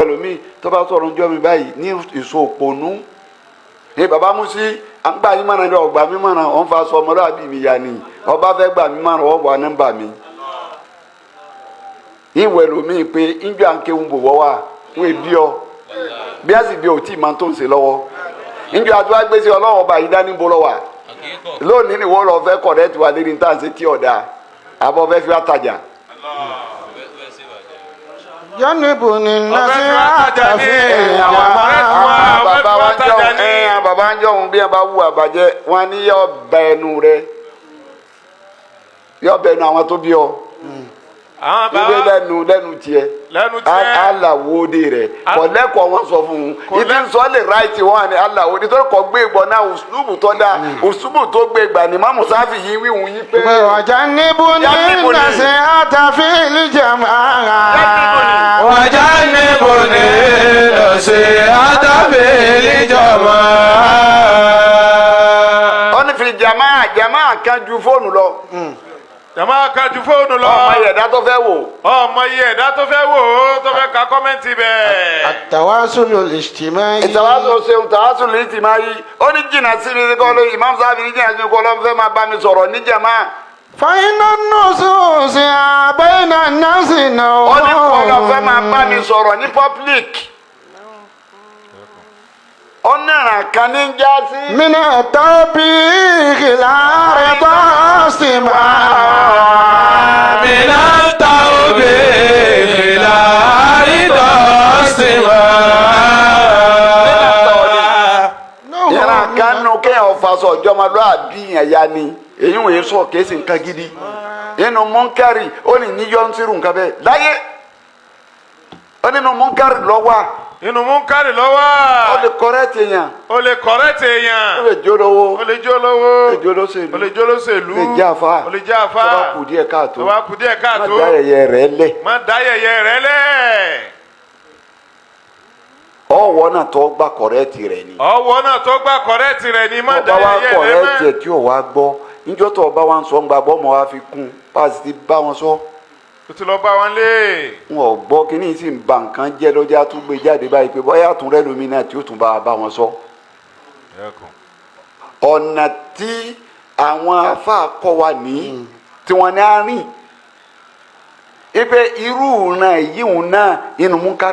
ẹlòmíì tó bá sọ̀rọ̀ ń jọ́ mi báyìí ní ìṣó òpònú ní bàbá Musi à ń gbà yín mọ̀ràn ní ọgbà mi mọ̀ràn ọ̀n fa sọ ọmọlúwàbí mi yá ni ọba fẹ́ gbà mí mọ̀ràn ọ̀ wà nọ́mbà mi. ìwẹ̀ ẹlòmíì pé ìjọ à ń kéwòn bò wọ́ wà wọ́n èbí ọ bí a sì bí o tí ì máa tó ń ṣe lọ́wọ́ ìjọ àti wá gbé sí ọlọ́wọ́ ọba yìí dání bó lọ́wọ́ lónìí ni wọ́n lọ fẹ́ kọ̀rẹ́tì wa lérí níta ṣe tí ọ̀dà àbọ̀ fẹ́ fi wá tajà. jọ́nìbù ni nọ́ọ̀sì àtàfẹ́ bàbá ń jọ̀hún bí wọ́n bá wù àbàjẹ́ wọn ní yọ bẹ ẹnu rẹ yọ bẹ ẹnu àwọn tó bí ọ ibi lẹ́nu tiẹ̀ alawode rẹ̀ kọ̀lẹ́kọ̀ wọn sọ fún un ibi sọ lè ráìtì wọn ni alawode tó kọ̀ gbé gbọ́ náà òṣùbù tó dáa òṣùbù tó gbé gbà ní mamu sáfì yìí wíwùn yìí pé. ọjà níbo ní nàṣẹ àtàfẹ́ ìlíjàmá. ọjà níbo ní nàṣẹ àtàfẹ́ ìlíjàmá. ó ní fi jama kan ju fóònù lọ. jama ka ju fóònù lọ. ọmọ iye ẹ̀dá tó fẹ́ wò. ọmọ iye ẹ̀dá tó fẹ́ wò ó tó fẹ́ ka kọ́mẹ́ǹtì bẹ́ẹ̀. àtàwásùlù ìjìmáyì. ìtàwásùlù ṣeun tàwásùlù ìjìmáyì ó ní jìnnà sí mi kọ́ ló Imam Sáfì ní jìnnà sí mi kọ́ ló fẹ́ máa bá mi sọ̀rọ̀ ní jàmá. fàyínà nùsùsì àbẹ́yìnà nàásì náà. ó ní kọ́ ló fẹ́ máa bá mi sọ̀rọ̀ ní public. ó nàrà kan ní jásí. mina tọ́bí kìláàrẹ̀ tó sì máa. mina tọ́bí kìláàrẹ̀ tó sì máa. yàrá kan nù kéèyàn faṣọ ọjọ́mọlúwàbí yẹn ya ni èyí wòye sọ kéésì nǹkan gidi inú mọ́ńkárì ó ní níyọ́ ń sírù nǹkan bẹ́ẹ̀ láyé ó nínú mọ́ńkárì lọ́wọ́ inú munkari lọ́wọ́. ó lè kọ́rẹ́tì èèyàn. ó lè kọ́rẹ́tì èèyàn. ó lè jólówó. ó lè jólówó. ó lè jólóṣèlú. ó lè jólóṣèlú. ó lè jẹ́ àfa. ó lè jẹ́ àfa. tó bá kù díẹ̀ káàtó. tó bá kù díẹ̀ káàtó. má dá yẹ̀yẹ́ rẹ̀ lẹ̀. má dá yẹ̀yẹ́ rẹ̀ lẹ̀. ọwọ́ náà tó gbà kọ́rẹ́tì rẹ̀ ni. ọwọ́ náà tó gbà kọ́rẹ́tì rẹ̀ ni má dá yẹ̀yẹ́ rẹ̀ mọ́. ọba wa kọ́rẹ́tì ẹ̀ tí ò wá gbọ́ níjọ́ tó ọba wa ń sọ ń gba bọ́ọ̀mù wa fi kún páàsì ti bá wọn sọ. o ti lọ bá wọn lé. wọn ò gbọ́ kínní sì ń ba nǹkan jẹ́ lọ́jà tún gbé jáde báyìí pé bóyá tún rẹ́ lómi náà tí ó tún bá wọn sọ. ọ̀nà tí àwọn afá kọ́ wa ní tí wọ́n ní á rìn ipe irú náà yíwùn náà inú mú ká.